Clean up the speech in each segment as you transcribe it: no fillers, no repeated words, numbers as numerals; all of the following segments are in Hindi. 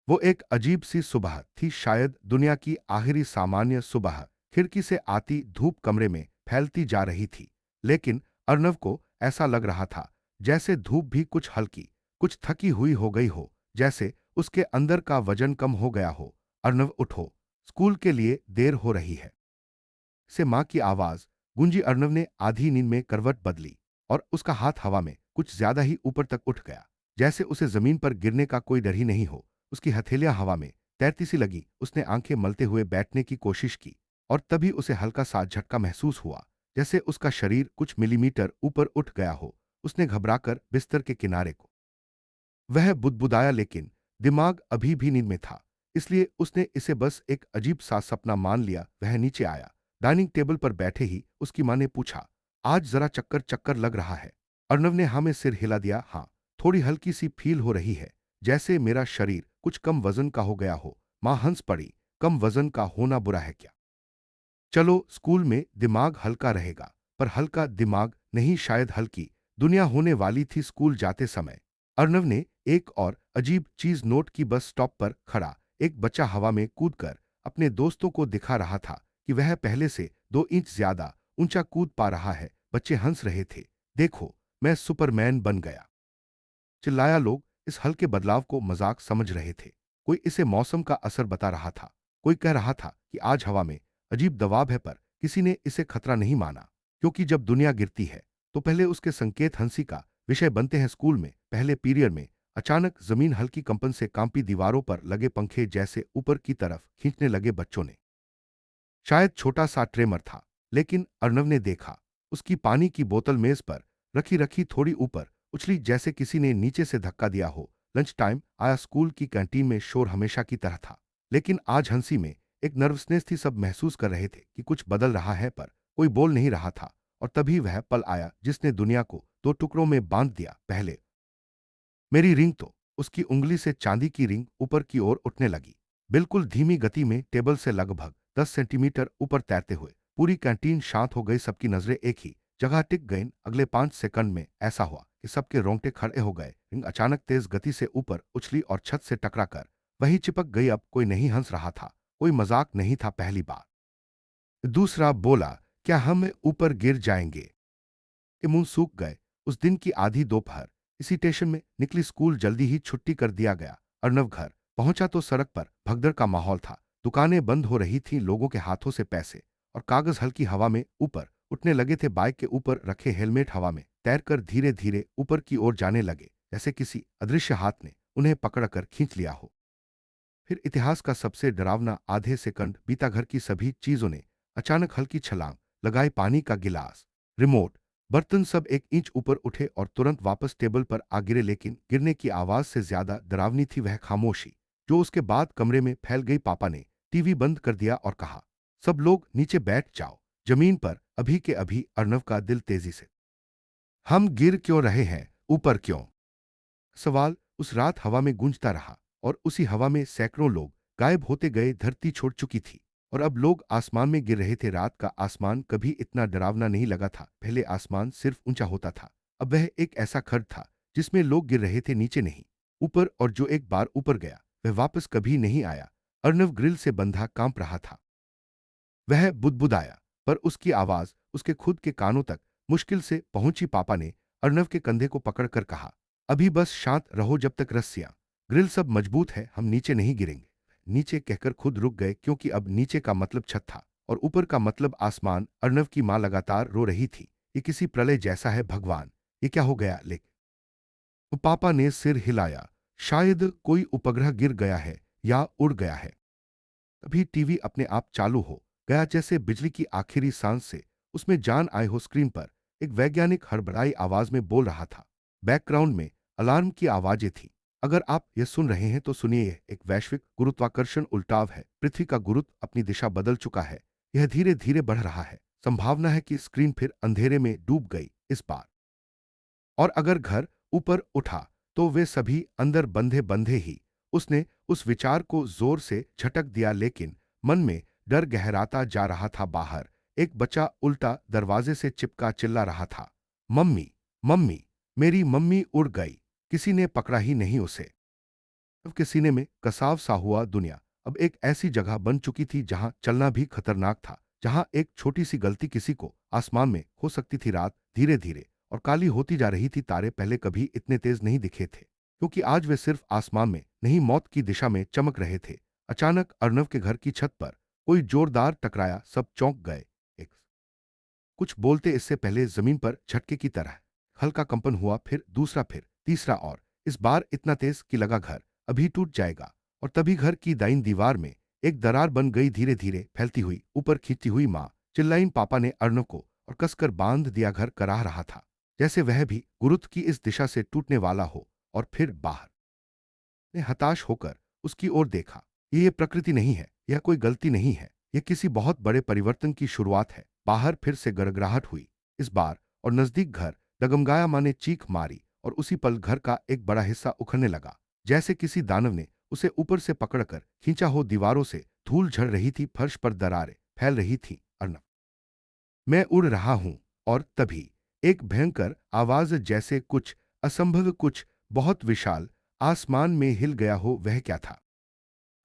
वो एक अजीब सी सुबह थी, शायद दुनिया की आखिरी सामान्य सुबह। खिड़की से आती धूप कमरे में फैलती जा रही थी, लेकिन अर्नव को ऐसा लग रहा था जैसे धूप भी कुछ हल्की, कुछ थकी हुई हो गई हो, जैसे उसके अंदर का वजन कम हो गया हो। अर्नव उठो, स्कूल के लिए देर हो रही है। से माँ की आवाज गूंजी। अर्नव ने आधी नींद में करवट बदली और उसका हाथ हवा में कुछ ज्यादा ही ऊपर तक उठ गया, जैसे उसे जमीन पर गिरने का कोई डर ही नहीं हो। उसकी हथेलियां हवा में तैरती सी लगी। उसने आंखें मलते हुए बैठने की कोशिश की और तभी उसे हल्का सा झटका महसूस हुआ, जैसे उसका शरीर कुछ मिलीमीटर ऊपर उठ गया हो। उसने घबराकर बिस्तर के किनारे को वह बुदबुदाया, लेकिन दिमाग अभी भी नींद में था, इसलिए उसने इसे बस एक अजीब सा सपना मान लिया। वह नीचे आया। डाइनिंग टेबल पर बैठे ही उसकी मां ने पूछा, आज जरा चक्कर चक्कर लग रहा है। अर्णव ने हाँ में सिर हिला दिया। हाँ, थोड़ी हल्की सी फील हो रही है, जैसे मेरा शरीर कुछ कम वजन का हो गया हो। मां हंस पड़ी। कम वजन का होना बुरा है क्या? चलो, स्कूल में दिमाग हल्का रहेगा। पर हल्का दिमाग नहीं, शायद हल्की दुनिया होने वाली थी स्कूल जाते समय। अर्णव ने एक और अजीब चीज नोट की। बस स्टॉप पर खड़ा एक बच्चा हवा में कूदकर अपने दोस्तों को दिखा रहा था कि वह पहले से 2 इंच ज्यादा ऊंचा कूद पा रहा है। बच्चे हंस रहे थे। देखो, मैं सुपरमैन बन गया, चिल्लाया। लोग इस हल्के बदलाव को मजाक समझ रहे थे। कोई इसे मौसम का असर बता रहा था, कोई कह रहा था कि आज हवा में अजीब दबाव है, पर किसी ने इसे खतरा नहीं माना, क्योंकि जब दुनिया गिरती है तो पहले उसके संकेत हंसी का विषय बनते हैं। स्कूल में पहले पीरियड में अचानक जमीन हल्की कंपन से कांपी। दीवारों पर लगे पंखे जैसे ऊपर की तरफ खींचने लगे। बच्चों ने शायद छोटा सा ट्रेमर था, लेकिन अर्णव ने देखा उसकी पानी की बोतल मेज पर रखी रखी थोड़ी ऊपर उछली, जैसे किसी ने नीचे से धक्का दिया हो। लंच टाइम आया। स्कूल की कैंटीन में शोर हमेशा की तरह था, लेकिन आज हंसी में एक नर्वसनेस थी। सब महसूस कर रहे थे कि कुछ बदल रहा है, पर कोई बोल नहीं रहा था। और तभी वह पल आया जिसने दुनिया को 2 टुकड़ों में बांध दिया। पहले मेरी रिंग तो उसकी उंगली से चांदी की रिंग ऊपर की ओर उठने लगी, बिल्कुल धीमी गति में, टेबल से लगभग 10 सेंटीमीटर ऊपर तैरते हुए। पूरी कैंटीन शांत हो गई। सबकी नजरें एक ही जगह टिक गईं। अगले 5 सेकंड में ऐसा हुआ कि सबके रोंगटे खड़े हो गए। रिंग अचानक तेज गति से ऊपर उछली और छत से टकराकर वहीं चिपक गई। अब कोई नहीं हंस रहा था, कोई मजाक नहीं था। पहली बार दूसरा बोला, क्या हम ऊपर गिर जाएंगे? के मुंह सूख गए। उस दिन की आधी दोपहर इसी स्टेशन में निकली। स्कूल जल्दी ही छुट्टी कर दिया गया। अर्णव घर पहुंचा तो सड़क पर भगदड़ का माहौल था। दुकानें बंद हो रही थीं। लोगों के हाथों से पैसे और कागज हल्की हवा में ऊपर उठने लगे थे। बाइक के ऊपर रखे हेलमेट हवा में तैरकर धीरे धीरे ऊपर की ओर जाने लगे, जैसे किसी अदृश्य हाथ ने उन्हें पकड़कर खींच लिया हो। फिर इतिहास का सबसे डरावना आधे सेकंड बीता। घर की सभी चीजों ने अचानक हल्की छलांग लगाई। पानी का गिलास, रिमोट, बर्तन सब 1 इंच ऊपर उठे और तुरंत वापस टेबल पर आ गिरे। लेकिन गिरने की आवाज से ज्यादा डरावनी थी वह खामोशी जो उसके बाद कमरे में फैल गई। पापा ने टीवी बंद कर दिया और कहा, सब लोग नीचे बैठ जाओ। जमीन पर अभी के अभी। अर्णव का दिल तेजी से, हम गिर क्यों रहे हैं, ऊपर क्यों? सवाल उस रात हवा में गूंजता रहा और उसी हवा में सैकड़ों लोग गायब होते गए। धरती छोड़ चुकी थी और अब लोग आसमान में गिर रहे थे। रात का आसमान कभी इतना डरावना नहीं लगा था। पहले आसमान सिर्फ ऊंचा होता था, अब वह एक ऐसा खड्ड था जिसमें लोग गिर रहे थे, नीचे नहीं, ऊपर। और जो एक बार ऊपर गया वह वापस कभी नहीं आया। अर्णव ग्रिल से बंधा कांप रहा था। वह बुदबुदाया, पर उसकी आवाज उसके खुद के कानों तक मुश्किल से पहुंची। पापा ने अर्णव के कंधे को पकड़कर कहा, अभी बस शांत रहो जब तक रस्सियां, ग्रिल सब मजबूत है, हम नीचे नहीं गिरेंगे। नीचे कहकर खुद रुक गए, क्योंकि अब नीचे का मतलब छत था और ऊपर का मतलब आसमान। अर्णव की मां लगातार रो रही थी, ये किसी प्रलय जैसा है भगवान, ये क्या हो गया? लेकिन पापा ने सिर हिलाया, शायद कोई उपग्रह गिर गया है या उड़ गया है। तभी टीवी अपने आप चालू हो गया, जैसे बिजली की आखिरी सांस से उसमें जान आए हो। स्क्रीन पर एक वैज्ञानिक हड़बड़ाई आवाज में बोल रहा था। बैकग्राउंड में अलार्म की आवाजें थी। अगर आप यह सुन रहे हैं तो सुनिए, एक वैश्विक गुरुत्वाकर्षण उल्टाव है। पृथ्वी का गुरुत्व अपनी दिशा बदल चुका है, यह धीरे धीरे बढ़ रहा है। संभावना है कि स्क्रीन फिर अंधेरे में डूब गई इस बार। और अगर घर ऊपर उठा तो वे सभी अंदर बंधे बंधे ही। उसने उस विचार को जोर से झटक दिया, लेकिन मन में डर गहराता जा रहा था। बाहर एक बच्चा उल्टा दरवाजे से चिपका चिल्ला रहा था, मम्मी, मम्मी, मेरी मम्मी उड़ गई, किसी ने पकड़ा ही नहीं उसे। के सीने में कसाव सा हुआ। दुनिया अब एक ऐसी जगह बन चुकी थी जहां चलना भी खतरनाक था, जहां एक छोटी सी गलती किसी को आसमान में हो सकती थी। रात धीरे धीरे और काली होती जा रही थी। तारे पहले कभी इतने तेज नहीं दिखे थे, क्योंकि आज वे सिर्फ आसमान में नहीं, मौत की दिशा में चमक रहे थे। अचानक अर्णव के घर की छत पर कोई जोरदार टकराया। सब चौंक गए। एक कुछ बोलते इससे पहले जमीन पर झटके की तरह हल्का कंपन हुआ, फिर दूसरा, फिर तीसरा, और इस बार इतना तेज कि लगा घर अभी टूट जाएगा। और तभी घर की दाईं दीवार में एक दरार बन गई, धीरे धीरे फैलती हुई, ऊपर खींचती हुई। माँ चिल्लाईं। पापा ने अर्णव को और कसकर बांध दिया। घर कराह रहा था, जैसे वह भी गुरुत्व की इस दिशा से टूटने वाला हो। और फिर बाहर ने हताश होकर उसकी ओर देखा। ये प्रकृति नहीं है, यह कोई गलती नहीं है, यह किसी बहुत बड़े परिवर्तन की शुरुआत है। बाहर फिर से गड़गड़ाहट हुई, इस बार और नजदीक घर डगमगाया। माँ ने चीख मारी और उसी पल घर का एक बड़ा हिस्सा उखड़ने लगा, जैसे किसी दानव ने उसे ऊपर से पकड़कर खींचा हो। दीवारों से धूल झड़ रही थी, फर्श पर दरारें फैल रही थी। अर्णव, मैं उड़ रहा हूं। और तभी एक भयंकर आवाज, जैसे कुछ असंभव, कुछ बहुत विशाल आसमान में हिल गया हो। वह क्या था?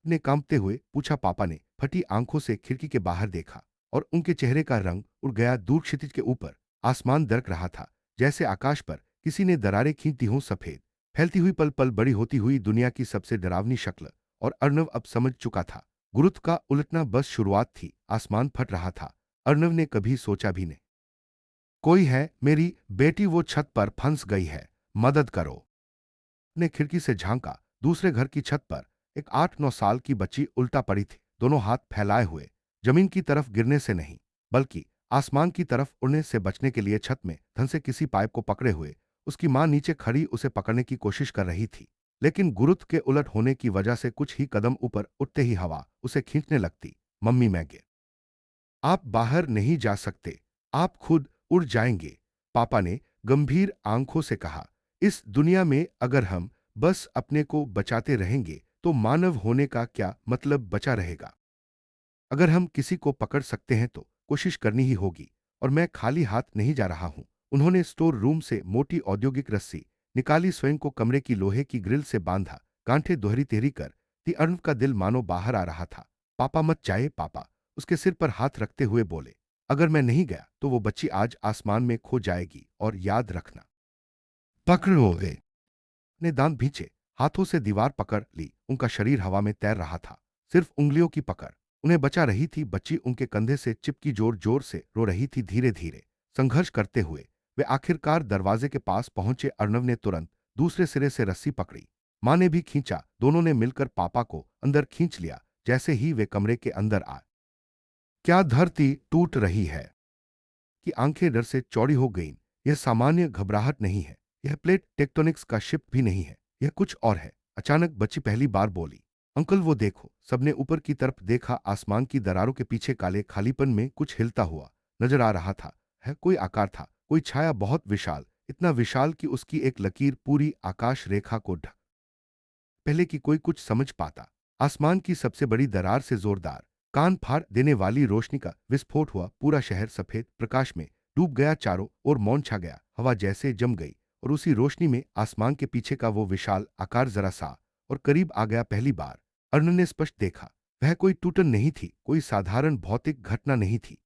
ने कांपते हुए पूछा। पापा ने फटी आंखों से खिड़की के बाहर देखा और उनके चेहरे का रंग उड़ गया। दूर क्षितिज के ऊपर आसमान दरक रहा था, जैसे आकाश पर किसी ने दरारें खींचती हों। सफेद फैलती हुई, पल पल बड़ी होती हुई, दुनिया की सबसे डरावनी शक्ल। और अर्णव अब समझ चुका था, गुरुत्व का उलटना बस शुरुआत थी। आसमान फट रहा था। अर्णव ने कभी सोचा भी नहीं। कोई है, मेरी बेटी वो छत पर फंस गई है, मदद करो। ने खिड़की से झांका। दूसरे घर की छत पर एक 8-9 साल की बच्ची उल्टा पड़ी थी, दोनों हाथ फैलाए हुए, जमीन की तरफ गिरने से नहीं, बल्कि आसमान की तरफ उड़ने से बचने के लिए। छत में धंसे किसी पाइप को पकड़े हुए उसकी मां नीचे खड़ी उसे पकड़ने की कोशिश कर रही थी, लेकिन गुरुत्व के उलट होने की वजह से कुछ ही कदम ऊपर उठते ही हवा उसे खींचने लगती। मम्मी, मैं गिर आप बाहर नहीं जा सकते, आप खुद उड़ जाएंगे, पापा ने गंभीर आंखों से कहा। इस दुनिया में अगर हम बस अपने को बचाते रहेंगे तो मानव होने का क्या मतलब बचा रहेगा? अगर हम किसी को पकड़ सकते हैं तो कोशिश करनी ही होगी। और मैं खाली हाथ नहीं जा रहा हूं। उन्होंने स्टोर रूम से मोटी औद्योगिक रस्सी निकाली, स्वयं को कमरे की लोहे की ग्रिल से बांधा, गांठें दोहरी तेहरी कर दी। अर्णव का दिल मानो बाहर आ रहा था। पापा मत जाए, पापा उसके सिर पर हाथ रखते हुए बोले। अगर मैं नहीं गया तो वो बच्ची आज आसमान में खो जाएगी। और याद रखना, पकड़ो वे ने दांत भींचे, हाथों से दीवार पकड़ ली। उनका शरीर हवा में तैर रहा था, सिर्फ उंगलियों की पकड़ उन्हें बचा रही थी। बच्ची उनके कंधे से चिपकी, जोर जोर से रो रही थी। धीरे धीरे संघर्ष करते हुए वे आखिरकार दरवाजे के पास पहुंचे। अर्णव ने तुरंत दूसरे सिरे से रस्सी पकड़ी, मां ने भी खींचा। दोनों ने मिलकर पापा को अंदर खींच लिया। जैसे ही वे कमरे के अंदर आए, क्या धरती टूट रही है कि आंखें डर से चौड़ी हो गईं। यह सामान्य घबराहट नहीं है, यह प्लेट टेक्टोनिक्स का शिफ्ट भी नहीं है, यह कुछ और है। अचानक बच्ची पहली बार बोली, अंकल वो देखो। सबने ऊपर की तरफ देखा। आसमान की दरारों के पीछे काले खालीपन में कुछ हिलता हुआ नजर आ रहा था। है कोई आकार था, कोई छाया, बहुत विशाल, इतना विशाल कि उसकी एक लकीर पूरी आकाश रेखा को ढक पहले कि कोई कुछ समझ पाता। आसमान की सबसे बड़ी दरार से जोरदार, कान फाड़ देने वाली रोशनी का विस्फोट हुआ। पूरा शहर सफेद प्रकाश में डूब गया। चारों ओर मौन छा गया, हवा जैसे जम गई। और उसी रोशनी में आसमान के पीछे का वो विशाल आकार जरा सा और करीब आ गया। पहली बार अर्णव ने स्पष्ट देखा, वह कोई टूटन नहीं थी, कोई साधारण भौतिक घटना नहीं थी।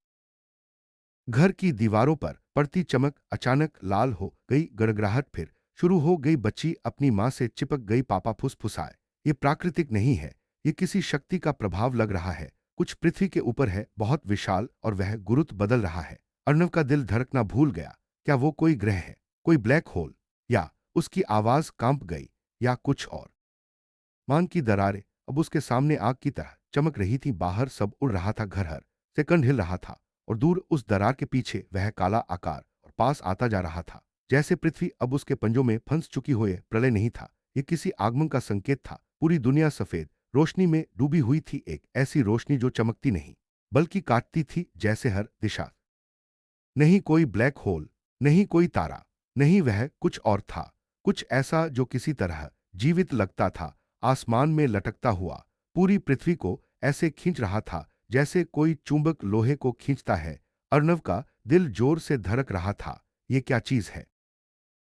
घर की दीवारों पर पड़ती चमक अचानक लाल हो गई। गड़गड़ाहट फिर शुरू हो गई। बच्ची अपनी मां से चिपक गई। पापा फुसफुसाए, ये प्राकृतिक नहीं है, ये किसी शक्ति का प्रभाव लग रहा है। कुछ पृथ्वी के ऊपर है, बहुत विशाल, और वह गुरुत्व बदल रहा है। अर्णव का दिल धड़कना भूल गया। क्या वो कोई ग्रह है, कोई ब्लैक होल? या उसकी आवाज कांप गई, या कुछ और? मान की दरारें अब उसके सामने आग की तरह चमक रही थी। बाहर सब उड़ रहा था, घर हर सेकंड हिल रहा था। और दूर उस दरार के पीछे वह काला आकार और पास आता जा रहा था, जैसे पृथ्वी अब उसके पंजों में फंस चुकी हो। ये प्रलय नहीं था, ये किसी आगमन का संकेत था। पूरी दुनिया सफेद रोशनी में डूबी हुई थी, एक ऐसी रोशनी जो चमकती नहीं बल्कि काटती थी, जैसे हर दिशा। नहीं कोई ब्लैक होल, नहीं कोई तारा, नहीं, वह कुछ और था। कुछ ऐसा जो किसी तरह जीवित लगता था, आसमान में लटकता हुआ, पूरी पृथ्वी को ऐसे खींच रहा था जैसे कोई चुंबक लोहे को खींचता है। अर्णव का दिल जोर से धड़क रहा था। ये क्या चीज है,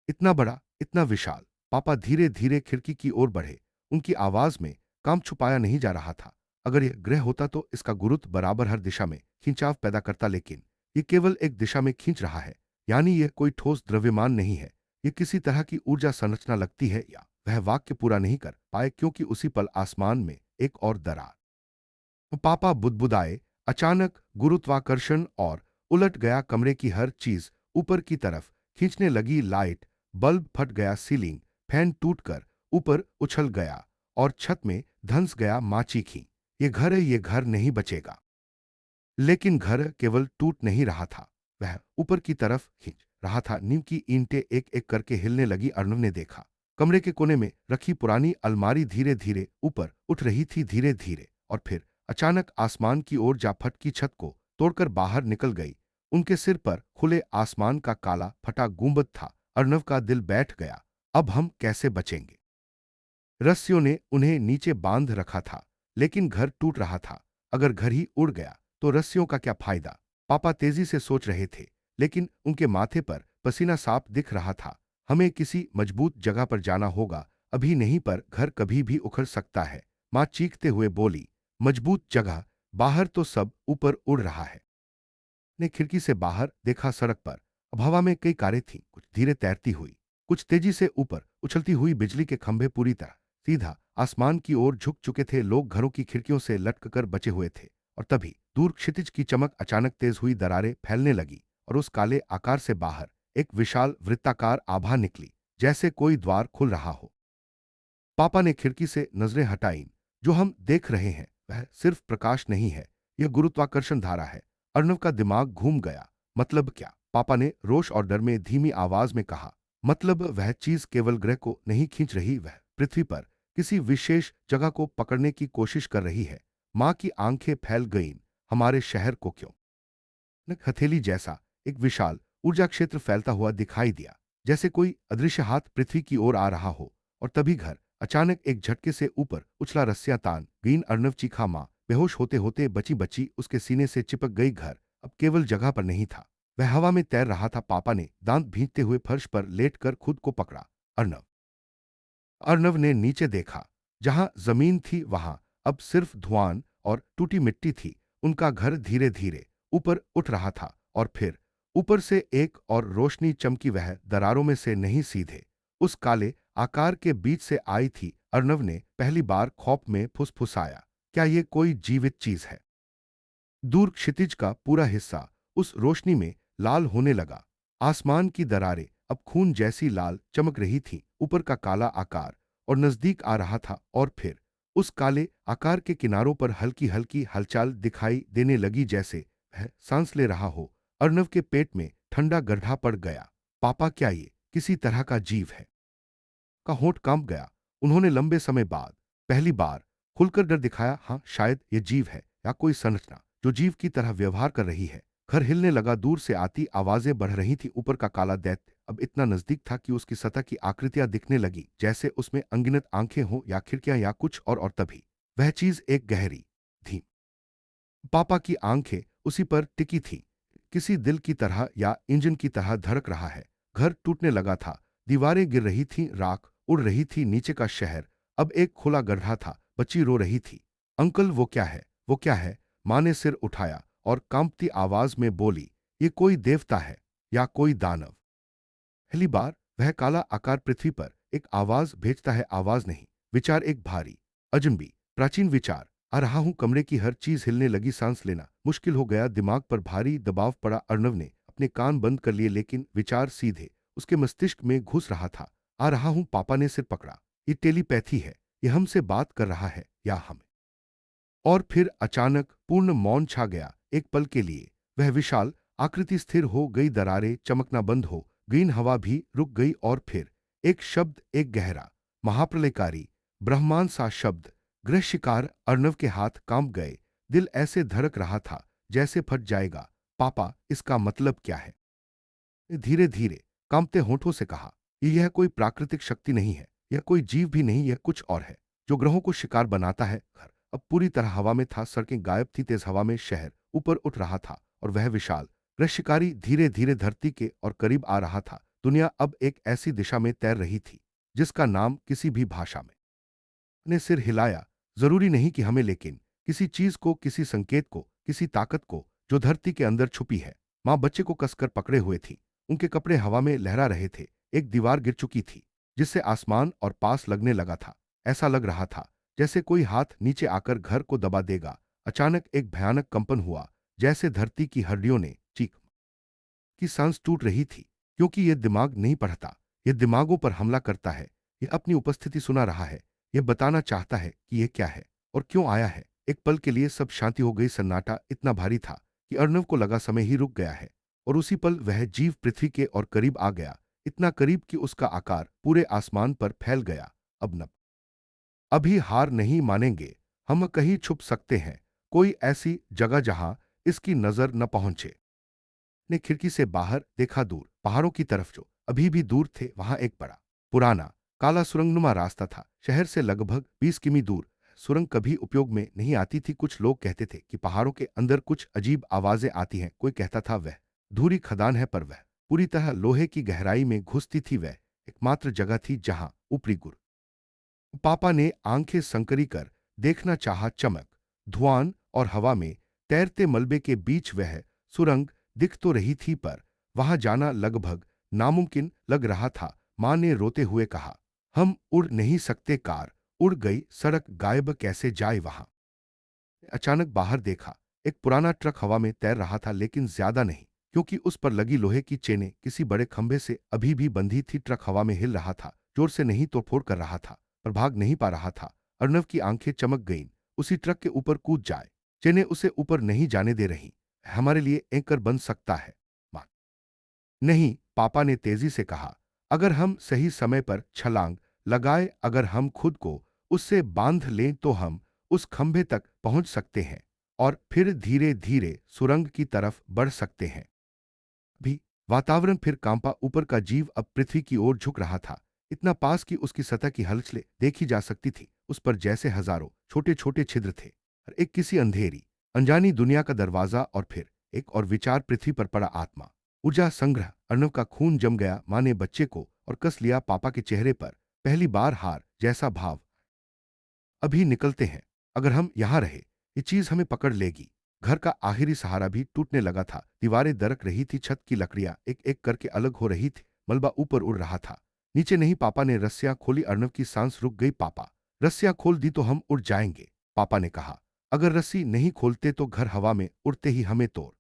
इतना बड़ा, इतना विशाल? पापा धीरे धीरे खिड़की की ओर बढ़े। उनकी आवाज में काम छुपाया नहीं जा रहा था। अगर यह ग्रह होता तो इसका गुरुत्व बराबर हर दिशा में खिंचाव पैदा करता, लेकिन ये केवल एक दिशा में खींच रहा है। यानी यह कोई ठोस द्रव्यमान नहीं है। ये किसी तरह की ऊर्जा संरचना लगती है। या वह वाक्य पूरा नहीं कर पाए क्योंकि उसी पल आसमान में एक और दरार। पापा बुदबुदाए। अचानक गुरुत्वाकर्षण और उलट गया। कमरे की हर चीज ऊपर की तरफ खींचने लगी। लाइट बल्ब फट गया, सीलिंग फैन टूटकर ऊपर उछल गया और छत में धंस गया। माँ चीखी, ये घर है, ये घर नहीं बचेगा। लेकिन घर केवल टूट नहीं रहा था, वह ऊपर की तरफ खींच रहा था। नींव की ईंटें एक एक करके हिलने लगी। अर्णव ने देखा कमरे के कोने में रखी पुरानी अलमारी धीरे धीरे ऊपर उठ रही थी, धीरे धीरे, और फिर अचानक आसमान की ओर जा फटकी। छत को तोड़कर बाहर निकल गई। उनके सिर पर खुले आसमान का काला फटा गुंबद था। अर्णव का दिल बैठ गया। अब हम कैसे बचेंगे? रस्सियों ने उन्हें नीचे बांध रखा था, लेकिन घर टूट रहा था। अगर घर ही उड़ गया तो रस्सियों का क्या फायदा? पापा तेजी से सोच रहे थे, लेकिन उनके माथे पर पसीना साफ दिख रहा था। हमें किसी मजबूत जगह पर जाना होगा, अभी नहीं, पर घर कभी भी उखड़ सकता है। माँ चीखते हुए बोली, मजबूत जगह? बाहर तो सब ऊपर उड़ रहा है। ने खिड़की से बाहर देखा। सड़क पर अब हवा में कई कारें थीं, कुछ धीरे तैरती हुई, कुछ तेजी से ऊपर उछलती हुई। बिजली के खंभे पूरी तरह सीधा आसमान की ओर झुक चुके थे। लोग घरों की खिड़कियों से लटककर बचे हुए थे। और तभी दूर क्षितिज की चमक अचानक तेज हुई, दरारें फैलने लगी और उस काले आकार से बाहर एक विशाल वृत्ताकार आभा निकली, जैसे कोई द्वार खुल रहा हो। पापा ने खिड़की से नजरें हटाईं। जो हम देख रहे हैं वह सिर्फ प्रकाश नहीं है, यह गुरुत्वाकर्षण धारा है। अर्णव का दिमाग घूम गया। मतलब क्या? पापा ने रोष और डर में धीमी आवाज में कहा। मतलब वह चीज केवल ग्रह को नहीं खींच रही, वह पृथ्वी पर किसी विशेष जगह को पकड़ने की कोशिश कर रही है। मां की आंखें फैल गईं। हमारे शहर को क्यों? न हथेली जैसा एक विशाल ऊर्जा क्षेत्र फैलता हुआ दिखाई दिया, जैसे कोई अदृश्य हाथ पृथ्वी की ओर आ रहा हो। और तभी घर अचानक एक झटके से ऊपर उछला। रस्सियां तान गईं। अर्णव चीखा। मां बेहोश होते होते बची बची उसके सीने से चिपक गई। घर अब केवल जगह पर नहीं था, वह हवा में तैर रहा था। पापा ने दांत भींचते हुए फर्श पर लेटकर खुद को पकड़ा। अर्णव। अर्णव ने नीचे देखा। जहां जमीन थी वहां अब सिर्फ धुआं और टूटी मिट्टी थी। उनका घर धीरे धीरे ऊपर उठ रहा था और फिर ऊपर से एक और रोशनी चमकी। वह दरारों में से नहीं, सीधे उस काले आकार के बीच से आई थी। अर्णव ने पहली बार खौफ में फुसफुसाया, क्या ये कोई जीवित चीज है? दूर क्षितिज का पूरा हिस्सा उस रोशनी में लाल होने लगा। आसमान की दरारें अब खून जैसी लाल चमक रही थीं। ऊपर का काला आकार और नजदीक आ रहा था। और फिर उस काले आकार के किनारों पर हल्की हल्की हलचल दिखाई देने लगी, जैसे वह सांस ले रहा हो। अर्णव के पेट में ठंडा गड्ढा पड़ गया। पापा, क्या ये किसी तरह का जीव है? का होंठ कांप गया। उन्होंने लंबे समय बाद पहली बार खुलकर डर दिखाया। हाँ, शायद ये जीव है, या कोई संरचना जो जीव की तरह व्यवहार कर रही है। घर हिलने लगा। दूर से आती आवाजें बढ़ रही थी। ऊपर का काला दैत्य अब इतना नजदीक था कि उसकी सतह की आकृतियां दिखने लगी, जैसे उसमें अनगिनत आंखें हों या खिड़कियां या कुछ और तभी वह चीज एक गहरी थी। पापा की आंखें उसी पर टिकी थी। किसी दिल की तरह या इंजन की तरह धड़क रहा है। घर टूटने लगा था। दीवारें गिर रही थीं, राख उड़ रही थी। नीचे का शहर अब एक खुला गड्ढा था। बच्ची रो रही थी। अंकल, वो क्या है? वो क्या है? मां ने सिर उठाया और कांपती आवाज में बोली, ये कोई देवता है या कोई दानव? पहली बार वह काला आकार पृथ्वी पर एक आवाज भेजता है। आवाज नहीं, विचार। एक भारी, अजनबी, प्राचीन विचार। आ रहा हूं। कमरे की हर चीज हिलने लगी। सांस लेना मुश्किल हो गया। दिमाग पर भारी दबाव पड़ा। अर्णव ने अपने कान बंद कर लिए, लेकिन विचार सीधे उसके मस्तिष्क में घुस रहा था। आ रहा हूं। पापा ने सिर पकड़ा। ये टेलीपैथी है। ये हमसे बात कर रहा है या हम? और फिर अचानक पूर्ण मौन छा गया। एक पल के लिए वह विशाल आकृति स्थिर हो गई। दरारें चमकना बंद हो गईं। हवा भी रुक गई। और फिर एक शब्द, एक गहरा, महाप्रलयकारी, ब्रह्मांड सा शब्द। गृह शिकार। अर्णव के हाथ कांप गए। दिल ऐसे धड़क रहा था जैसे फट जाएगा। पापा, इसका मतलब क्या है? धीरे धीरे कांपते होठों से कहा, यह कोई प्राकृतिक शक्ति नहीं है, यह कोई जीव भी नहीं, यह कुछ और है जो ग्रहों को शिकार बनाता है। घर अब पूरी तरह हवा में था। सड़कें गायब थी। तेज हवा में शहर ऊपर उठ रहा था और वह विशाल गृह शिकारी धीरे धीरे धरती के और करीब आ रहा था। दुनिया अब एक ऐसी दिशा में तैर रही थी जिसका नाम किसी भी भाषा में ने सिर हिलाया। जरूरी नहीं कि हमें, लेकिन किसी चीज को, किसी संकेत को, किसी ताकत को जो धरती के अंदर छुपी है। माँ बच्चे को कसकर पकड़े हुए थी। उनके कपड़े हवा में लहरा रहे थे। एक दीवार गिर चुकी थी, जिससे आसमान और पास लगने लगा था। ऐसा लग रहा था जैसे कोई हाथ नीचे आकर घर को दबा देगा। अचानक एक भयानक कंपन हुआ, जैसे धरती की हड्डियों ने चीख की सांस टूट रही थी। क्योंकि यह दिमाग नहीं पढ़ता, यह दिमागों पर हमला करता है। यह अपनी उपस्थिति सुना रहा है। यह बताना चाहता है कि यह क्या है और क्यों आया है। एक पल के लिए सब शांति हो गई। सन्नाटा इतना भारी था कि अर्णव को लगा समय ही रुक गया है। और उसी पल वह जीव पृथ्वी के और करीब आ गया, इतना करीब कि उसका आकार पूरे आसमान पर फैल गया। अब न अभी हार नहीं मानेंगे। हम कहीं छुप सकते हैं, कोई ऐसी जगह जहां इसकी नजर न पहुंचे। ने खिड़की से बाहर देखा। दूर पहाड़ों की तरफ, जो अभी भी दूर थे, वहां एक बड़ा पुराना काला सुरंगनुमा रास्ता था। शहर से लगभग 20 किमी दूर। सुरंग कभी उपयोग में नहीं आती थी। कुछ लोग कहते थे कि पहाड़ों के अंदर कुछ अजीब आवाजें आती हैं। कोई कहता था वह धूरी खदान है, पर वह पूरी तरह लोहे की गहराई में घुसती थी। वह एकमात्र जगह थी जहां ऊपरी गुर पापा ने आंखें संकरी कर देखना चाहा। चमक, धुआं और हवा में तैरते मलबे के बीच वह सुरंग दिख तो रही थी, पर वहां जाना लगभग नामुमकिन लग रहा था। मां ने रोते हुए कहा, हम उड़ नहीं सकते। कार उड़ गई, सड़क गायब, कैसे जाए वहां। अचानक बाहर देखा। एक पुराना ट्रक हवा में तैर रहा था, लेकिन ज्यादा नहीं, क्योंकि उस पर लगी लोहे की चेनें किसी बड़े खंभे से अभी भी बंधी थी। ट्रक हवा में हिल रहा था, जोर से नहीं तो फोड़ कर रहा था, पर भाग नहीं पा रहा था। अर्णव की आंखें चमक गईं। उसी ट्रक के ऊपर कूद जाए। चेनें उसे ऊपर नहीं जाने दे रही। हमारे लिए एंकर बन सकता है मां। नहीं, पापा ने तेजी से कहा। अगर हम सही समय पर छलांग लगाए, अगर हम खुद को उससे बांध लें, तो हम उस खंभे तक पहुंच सकते हैं और फिर धीरे धीरे सुरंग की तरफ बढ़ सकते हैं। भी वातावरण फिर कांपा। ऊपर का जीव अब पृथ्वी की ओर झुक रहा था, इतना पास कि उसकी सतह की हलचलें देखी जा सकती थी। उस पर जैसे हजारों छोटे छोटे छिद्र थे। और एक किसी अंधेरी अनजानी दुनिया का दरवाजा। और फिर एक और विचार, पृथ्वी पर पड़ा आत्मा ऊर्जा संग्रह। अर्णव का खून जम गया। मां ने बच्चे को और कस लिया। पापा के चेहरे पर पहली बार हार जैसा भाव। अभी निकलते हैं। अगर हम यहां रहे, ये चीज हमें पकड़ लेगी। घर का आखिरी सहारा भी टूटने लगा था। दीवारें दरक रही थी, छत की लकड़ियां एक एक करके अलग हो रही थी। मलबा ऊपर उड़ रहा था, नीचे नहीं। पापा ने रस्सियां खोली। अर्णव की सांस रुक गई। पापा, रस्सियां खोल दी तो हम उड़ जाएंगे, पापा ने कहा। अगर रस्सी नहीं खोलते तो घर हवा में उड़ते ही हमें तोड़।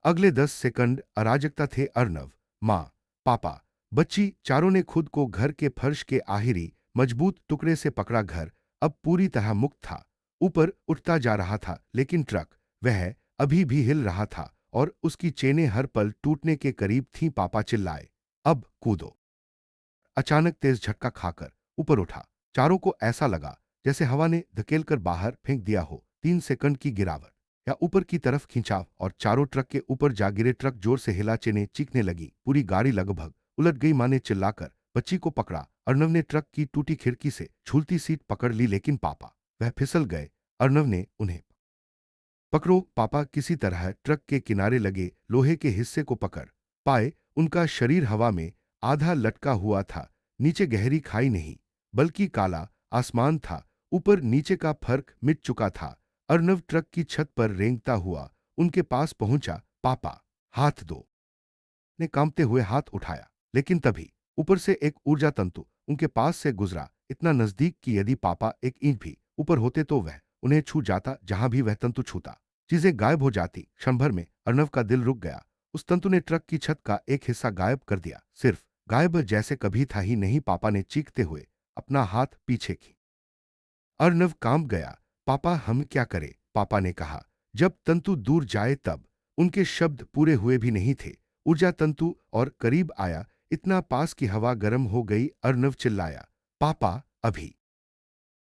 अगले 10 सेकंड अराजकता थे। अर्णव, मां, पापा, बच्ची, चारों ने खुद को घर के फर्श के आखिरी मजबूत टुकड़े से पकड़ा। घर अब पूरी तरह मुक्त था, ऊपर उठता जा रहा था। लेकिन ट्रक, वह अभी भी हिल रहा था और उसकी चेनें हर पल टूटने के करीब थीं। पापा चिल्लाए, अब कूदो। अचानक तेज झटका खाकर ऊपर उठा। चारों को ऐसा लगा जैसे हवा ने धकेलकर बाहर फेंक दिया हो। 3 सेकंड की गिरावट, या ऊपर की तरफ खिंचाव, और चारों ट्रक के ऊपर जा गिरे। ट्रक जोर से हिला, चेनें चीखने लगी। पूरी गाड़ी लगभग उलट गई। मां ने चिल्लाकर बच्ची को पकड़ा। अर्णव ने ट्रक की टूटी खिड़की से झूलती सीट पकड़ ली, लेकिन पापा, वह फिसल गए। अर्णव ने उन्हें पकड़ो पापा, किसी तरह ट्रक के किनारे लगे लोहे के हिस्से को पकड़ पाए। उनका शरीर हवा में आधा लटका हुआ था। नीचे गहरी खाई नहीं, बल्कि काला आसमान था। ऊपर नीचे का फर्क मिट चुका था। अर्णव ट्रक की छत पर रेंगता हुआ उनके पास पहुंचा। पापा, हाथ दो। ने कांपते हुए हाथ उठाया, लेकिन तभी ऊपर से एक ऊर्जा तंतु उनके पास से गुजरा, इतना नजदीक कि यदि पापा एक इंच भी ऊपर होते तो वह उन्हें छू जाता। जहां भी वह तंतु छूता, चीजें गायब हो जाती। क्षण भर में अर्णव का दिल रुक गया। उस तंतु ने ट्रक की छत का एक हिस्सा गायब कर दिया, सिर्फ गायब जैसे कभी था ही नहीं। पापा ने चीखते हुए अपना हाथ पीछे की। अर्णव कांप गया। पापा, हम क्या करें, पापा ने कहा। जब तंतु दूर जाए तब। उनके शब्द पूरे हुए भी नहीं थे। ऊर्जा तंतु और करीब आया, इतना पास कि हवा गर्म हो गई। अर्णव चिल्लाया, पापा, अभी।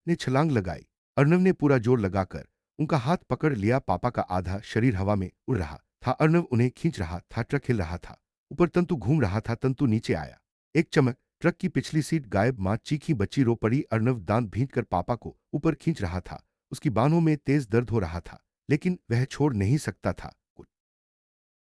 ने छलांग लगाई। अर्णव ने पूरा जोर लगाकर उनका हाथ पकड़ लिया। पापा का आधा शरीर हवा में उड़ रहा था। अर्णव उन्हें खींच रहा था। ट्रक हिल रहा था, ऊपर तंतु घूम रहा था। तंतु नीचे आया, एक चमक, ट्रक की पिछली सीट गायब। मां चीखी, बच्ची रो पड़ी। अर्णव दांत भींचकर पापा को ऊपर खींच रहा था। उसकी बाहों में तेज दर्द हो रहा था, लेकिन वह छोड़ नहीं सकता था। कुछ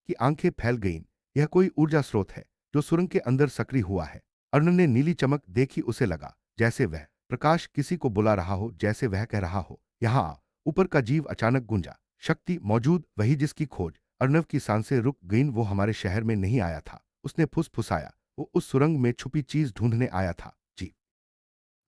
की आंखें फैल गईं। यह कोई ऊर्जा स्रोत है जो सुरंग के अंदर सक्रिय हुआ है। अर्णव ने नीली चमक देखी। उसे लगा जैसे वह प्रकाश किसी को बुला रहा हो, जैसे वह कह रहा हो, यहाँ आ। ऊपर का जीव अचानक गूंजा, शक्ति मौजूद, वही जिसकी खोज। अर्णव की सांसें रुक गईं। वो हमारे शहर में नहीं आया था, उसने फुसफुसाया। वो उस सुरंग में छुपी चीज ढूंढने आया था। जी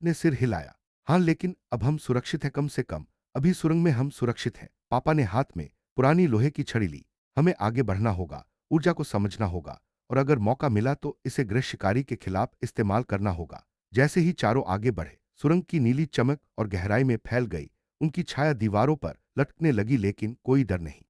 ने सिर हिलाया। हाँ, लेकिन अब हम सुरक्षित हैं, कम से कम अभी सुरंग में हम सुरक्षित हैं। पापा ने हाथ में पुरानी लोहे की छड़ी ली। हमें आगे बढ़ना होगा, ऊर्जा को समझना होगा, और अगर मौका मिला तो इसे गृह शिकारी के खिलाफ इस्तेमाल करना होगा। जैसे ही चारों आगे बढ़े, सुरंग की नीली चमक और गहराई में फैल गई। उनकी छाया दीवारों पर लटकने लगी, लेकिन कोई डर नहीं।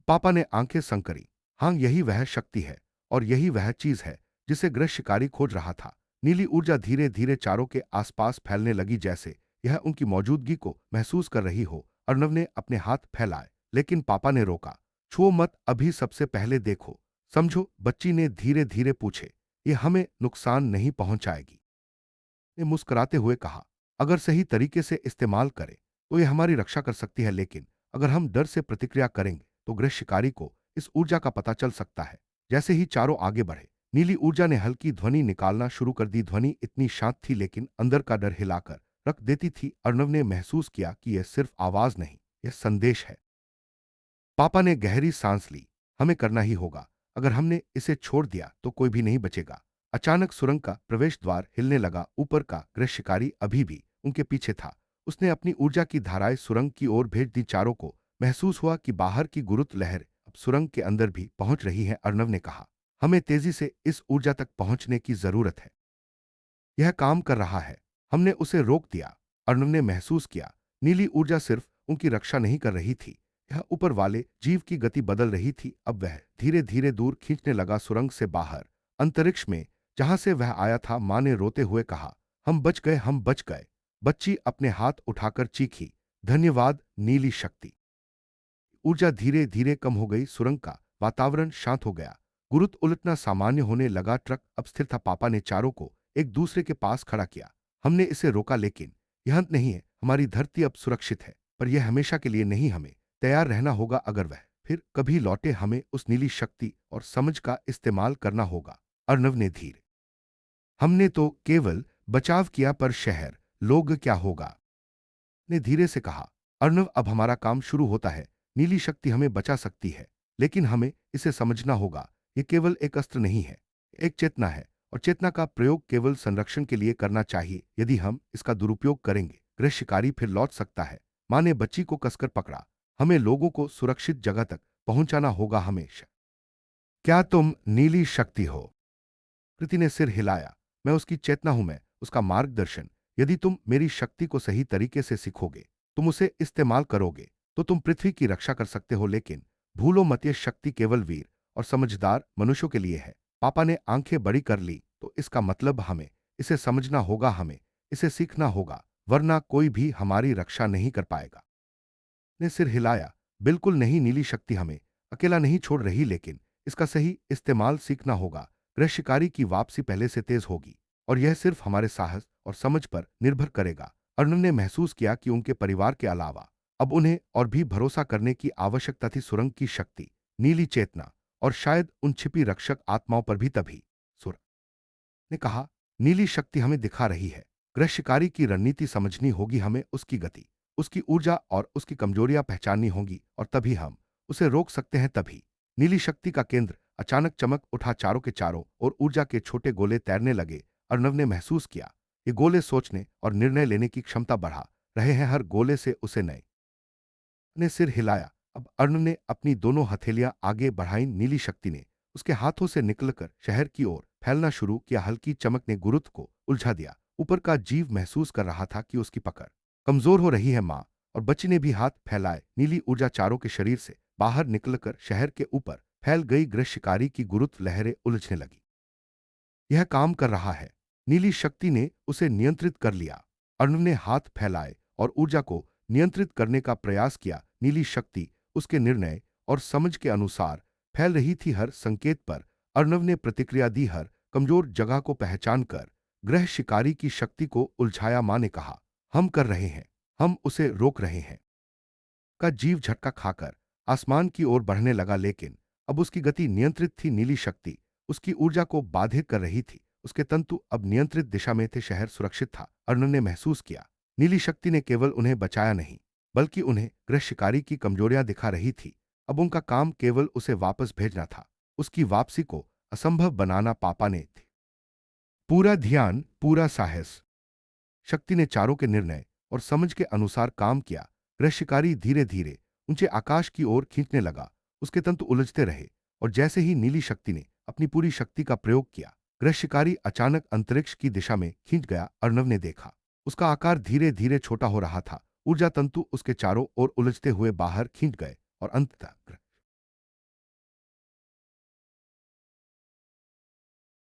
पापा ने आंखें संकरी। हाँ, यही वह शक्ति है, और यही वह चीज है जिसे गृह शिकारी खोज रहा था। नीली ऊर्जा धीरे धीरे चारों के आसपास फैलने लगी, जैसे यह उनकी मौजूदगी को महसूस कर रही हो। अर्णव ने अपने हाथ फैलाए, लेकिन पापा ने रोका। छुओ मत, अभी सबसे पहले देखो, समझो, बच्ची ने धीरे धीरे पूछे। ये हमें नुकसान नहीं पहुंचाएगी, ने मुस्कुराते हुए कहा। अगर सही तरीके से इस्तेमाल करें तो ये हमारी रक्षा कर सकती है, लेकिन अगर हम डर से प्रतिक्रिया करेंगे तो गृह शिकारी को इस ऊर्जा का पता चल सकता है। जैसे ही चारों आगे बढ़े, नीली ऊर्जा ने हल्की ध्वनि निकालना शुरू कर दी। ध्वनि इतनी शांत थी, लेकिन अंदर का डर हिलाकर रख देती थी। अर्णव ने महसूस किया कि यह सिर्फ आवाज नहीं, यह संदेश है। पापा ने गहरी सांस ली। हमें करना ही होगा, अगर हमने इसे छोड़ दिया तो कोई भी नहीं बचेगा। अचानक सुरंग का प्रवेश द्वार हिलने लगा। ऊपर का गृह शिकारी अभी भी उनके पीछे था। उसने अपनी ऊर्जा की धाराएं सुरंग की ओर भेज दी। चारों को महसूस हुआ कि बाहर की गुरुत्व लहर अब सुरंग के अंदर भी पहुंच रही है। अर्णव ने कहा, हमें तेजी से इस ऊर्जा तक पहुंचने की जरूरत है। यह काम कर रहा है। हमने उसे रोक दिया। अर्णव ने महसूस किया, नीली ऊर्जा सिर्फ उनकी रक्षा नहीं कर रही थी, यह ऊपर वाले जीव की गति बदल रही थी। अब वह धीरे धीरे दूर खींचने लगा, सुरंग से बाहर, अंतरिक्ष में, जहां से वह आया था। मां ने रोते हुए कहा, हम बच गए, हम बच गए। बच्ची अपने हाथ उठाकर चीखी, धन्यवाद नीली शक्ति। ऊर्जा धीरे धीरे कम हो गई। सुरंग का वातावरण शांत हो गया। गुरुत्व उलटना सामान्य होने लगा। ट्रक अब स्थिर था। पापा ने चारों को एक दूसरे के पास खड़ा किया। हमने इसे रोका, लेकिन यह अंत नहीं है। हमारी धरती अब सुरक्षित है, पर यह हमेशा के लिए नहीं। हमें तैयार रहना होगा। अगर वह फिर कभी लौटे, हमें उस नीली शक्ति और समझ का इस्तेमाल करना होगा। अर्णव ने धीरे, हमने तो केवल बचाव किया, पर शहर, लोग क्या होगा, ने धीरे से कहा। अर्णव, अब हमारा काम शुरू होता है। नीली शक्ति हमें बचा सकती है, लेकिन हमें इसे समझना होगा। ये केवल एक अस्त्र नहीं है, एक चेतना है, और चेतना का प्रयोग केवल संरक्षण के लिए करना चाहिए। यदि हम इसका दुरुपयोग करेंगे, गृह शिकारी फिर लौट सकता है। मां ने बच्ची को कसकर पकड़ा। हमें लोगों को सुरक्षित जगह तक पहुंचाना होगा हमेशा। क्या तुम नीली शक्ति हो? कृति ने सिर हिलाया। मैं उसकी चेतना हूं, मैं उसका मार्गदर्शन। यदि तुम मेरी शक्ति को सही तरीके से सीखोगे, तुम उसे इस्तेमाल करोगे, तो तुम पृथ्वी की रक्षा कर सकते हो। लेकिन भूलो मत, ये शक्ति केवल वीर और समझदार मनुष्यों के लिए है। पापा ने आंखें बड़ी कर ली। तो इसका मतलब हमें इसे समझना होगा, हमें इसे सीखना होगा, वरना कोई भी हमारी रक्षा नहीं कर पाएगा। ने सिर हिलाया। बिल्कुल नहीं, नीली शक्ति हमें अकेला नहीं छोड़ रही, लेकिन इसका सही इस्तेमाल सीखना होगा। गृह शिकारी की वापसी पहले से तेज होगी, और यह सिर्फ हमारे साहस और समझ पर निर्भर करेगा। अर्णव ने महसूस किया कि उनके परिवार के अलावा अब उन्हें और भी भरोसा करने की आवश्यकता थी। सुरंग की शक्ति, नीली चेतना, और शायद उन छिपी रक्षक आत्माओं पर भी। तभी सुर ने कहा, नीली शक्ति हमें दिखा रही है। गृह शिकारी की रणनीति समझनी होगी। हमें उसकी गति, उसकी ऊर्जा और उसकी कमजोरियां पहचाननी होंगी, और तभी हम उसे रोक सकते हैं। तभी नीली शक्ति का केंद्र अचानक चमक उठा। चारों के चारों और ऊर्जा के छोटे गोले तैरने लगे। अर्णव ने महसूस किया, ये गोले सोचने और निर्णय लेने की क्षमता बढ़ा रहे हैं। हर गोले से उसे नए ने सिर हिलाया। अब अर्णव ने अपनी दोनों हथेलियां आगे बढ़ाई। नीली शक्ति ने उसके हाथों से निकलकर शहर की ओर फैलना शुरू किया। हल्की चमक ने गुरुत्व को उलझा दिया। ऊपर का जीव महसूस कर रहा था कि उसकी पकड़ कमजोर हो रही है। मां और बच्ची ने भी हाथ फैलाए। नीली ऊर्जा चारों के शरीर से बाहर निकलकर शहर के ऊपर फैल गई। गृह शिकारी की गुरुत्व लहरें उलझने लगी। यह काम कर रहा है। नीली शक्ति ने उसे नियंत्रित कर लिया। अर्णव ने हाथ फैलाए और ऊर्जा को नियंत्रित करने का प्रयास किया। नीली शक्ति उसके निर्णय और समझ के अनुसार फैल रही थी। हर संकेत पर अर्णव ने प्रतिक्रिया दी, हर कमजोर जगह को पहचान कर गृह शिकारी की शक्ति को उलझाया। मां ने कहा, हम कर रहे हैं, हम उसे रोक रहे हैं। का जीव झटका खाकर आसमान की ओर बढ़ने लगा, लेकिन अब उसकी गति नियंत्रित थी। नीली शक्ति उसकी ऊर्जा को बाधित कर रही थी। उसके तंतु अब नियंत्रित दिशा में थे। शहर सुरक्षित था। अर्णव ने महसूस किया। नीली शक्ति ने केवल उन्हें बचाया नहीं, बल्कि उन्हें गृह शिकारी की कमजोरियां दिखा रही थी। अब उनका काम केवल उसे वापस भेजना था। उसकी वापसी को असंभव बनाना पापा ने थी। पूरा ध्यान, पूरा साहस। शक्ति ने चारों के निर्णय और समझ के अनुसार काम किया। गृह शिकारी धीरे धीरे ऊंचे आकाश की ओर खींचने लगा। उसके तंतु उलझते रहे, और जैसे ही नीली शक्ति ने अपनी पूरी शक्ति का प्रयोग किया, गृह शिकारी अचानक अंतरिक्ष की दिशा में खींच गया। अर्णव ने देखा, उसका आकार धीरे धीरे छोटा हो रहा था। ऊर्जा तंतु उसके चारों ओर उलझते हुए बाहर खींच गए और अंततः